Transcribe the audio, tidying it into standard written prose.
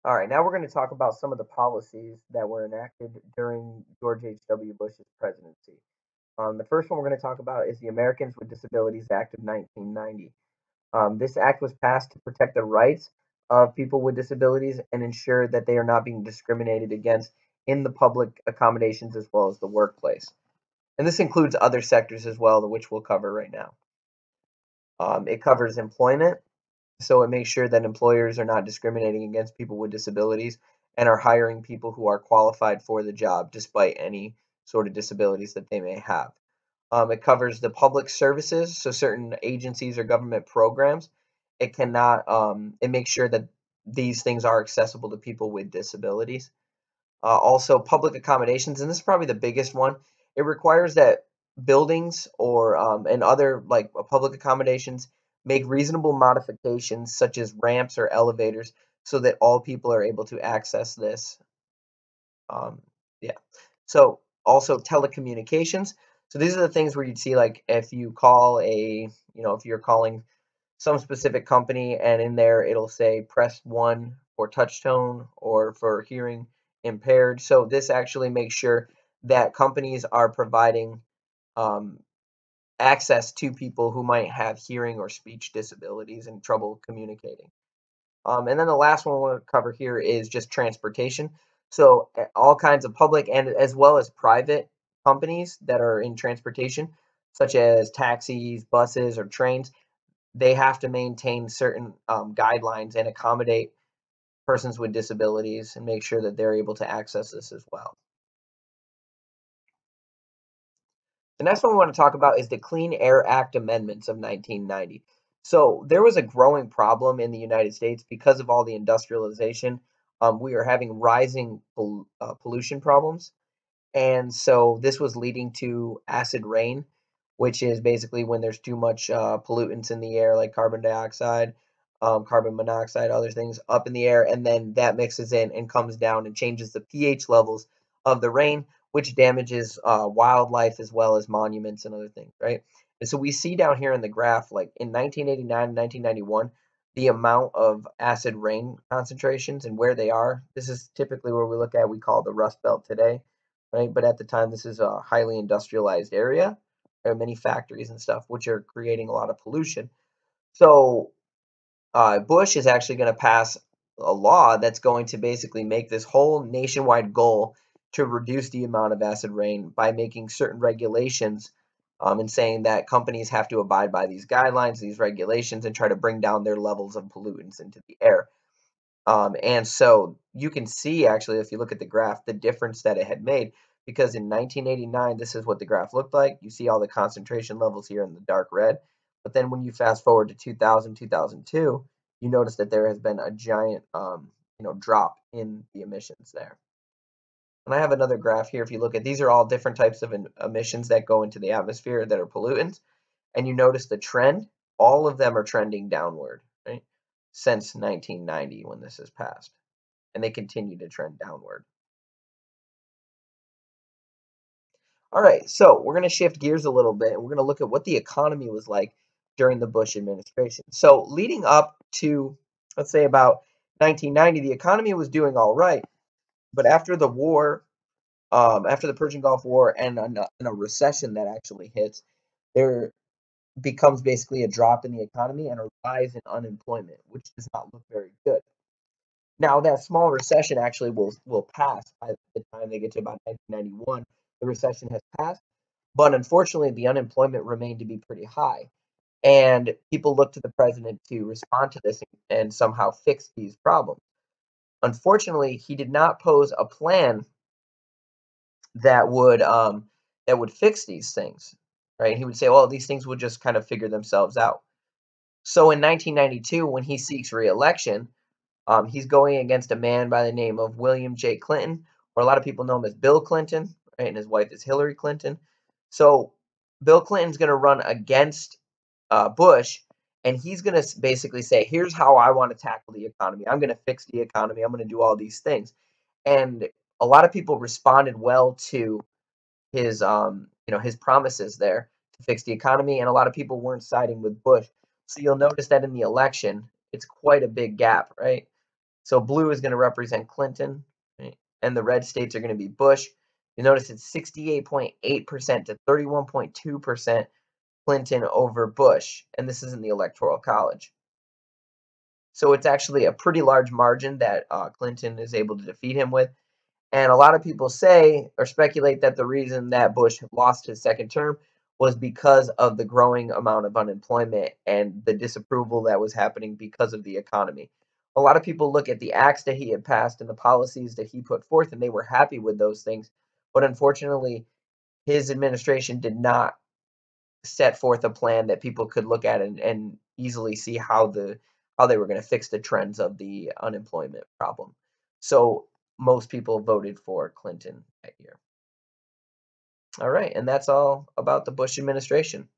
All right, now we're going to talk about some of the policies that were enacted during George H.W. Bush's presidency. The first one we're going to talk about is the Americans with Disabilities Act of 1990. This act was passed to protect the rights of people with disabilities and ensure that they are not being discriminated against in the public accommodations as well as the workplace. And this includes other sectors as well, which we'll cover right now. It covers employment, so it makes sure that employers are not discriminating against people with disabilities and are hiring people who are qualified for the job despite any sort of disabilities that they may have. It covers the public services, so certain agencies or government programs. It makes sure that these things are accessible to people with disabilities. Also, public accommodations, and this is probably the biggest one. It requires that buildings or and other like public accommodations make reasonable modifications, such as ramps or elevators, so that all people are able to access this. Um, yeah. So also telecommunications. So these are the things where you'd see like if you call if you're calling some specific company and in there it'll say press 1 for touch tone or for hearing impaired. So this actually makes sure that companies are providing um, access to people who might have hearing or speech disabilities and trouble communicating. And then the last one we'll cover here is just transportation. So all kinds of public and as well as private companies that are in transportation, such as taxis, buses, or trains, they have to maintain certain guidelines and accommodate persons with disabilities and make sure that they're able to access this as well. The next one we want to talk about is the Clean Air Act amendments of 1990. So there was a growing problem in the United States because of all the industrialization. We are having rising pollution problems. And so this was leading to acid rain, which is basically when there's too much pollutants in the air, like carbon dioxide, carbon monoxide, other things up in the air, and then that mixes in and comes down and changes the pH levels of the rain, which damages wildlife as well as monuments and other things, right? And so we see down here in the graph, like in 1989 and 1991, the amount of acid rain concentrations and where they are. This is typically where we look at, we call the Rust Belt today, right? But at the time, this is a highly industrialized area. There are many factories and stuff, which are creating a lot of pollution. So Bush is actually going to pass a law that's going to basically make this whole nationwide goal to reduce the amount of acid rain by making certain regulations and saying that companies have to abide by these guidelines, these regulations, and try to bring down their levels of pollutants into the air. And so you can see actually, if you look at the graph, the difference that it had made. Because in 1989, this is what the graph looked like. You see all the concentration levels here in the dark red. But then when you fast forward to 2000, 2002, you notice that there has been a giant, drop in the emissions there. And I have another graph here. If you look at these, are all different types of emissions that go into the atmosphere that are pollutants. And you notice the trend, all of them are trending downward, right? Since 1990 when this is passed. And they continue to trend downward. All right, so we're going to shift gears a little bit and we're going to look at what the economy was like during the Bush administration. So, leading up to, let's say, about 1990, the economy was doing all right. But after the war, after the Persian Gulf War and a recession that actually hits, there becomes basically a drop in the economy and a rise in unemployment, which does not look very good. Now, that small recession actually will pass by the time they get to about 1991. The recession has passed, but unfortunately, the unemployment remained to be pretty high. And people look to the president to respond to this and somehow fix these problems. Unfortunately, he did not pose a plan that would fix these things. Right? He would say, "Well, these things will just kind of figure themselves out." So in 1992, when he seeks re-election, he's going against a man by the name of William J. Clinton, or a lot of people know him as Bill Clinton, right? And his wife is Hillary Clinton. So Bill Clinton's going to run against Bush, and he's going to basically say, "Here's how I want to tackle the economy. I'm going to fix the economy. I'm going to do all these things." And a lot of people responded well to his promises there to fix the economy, and a lot of people weren't siding with Bush. So you'll notice that in the election, it's quite a big gap, right? So blue is going to represent Clinton, right? And the red states are going to be Bush. You notice it's 68.8% to 31.2% Clinton over Bush, and this is in the Electoral College. So it's actually a pretty large margin that Clinton is able to defeat him with. And a lot of people say or speculate that the reason that Bush lost his second term was because of the growing amount of unemployment and the disapproval that was happening because of the economy. A lot of people look at the acts that he had passed and the policies that he put forth, and they were happy with those things. But unfortunately, his administration did not set forth a plan that people could look at and easily see how they were going to fix the trends of the unemployment problem. So most people voted for Clinton that year. All right, and that's all about the Bush administration.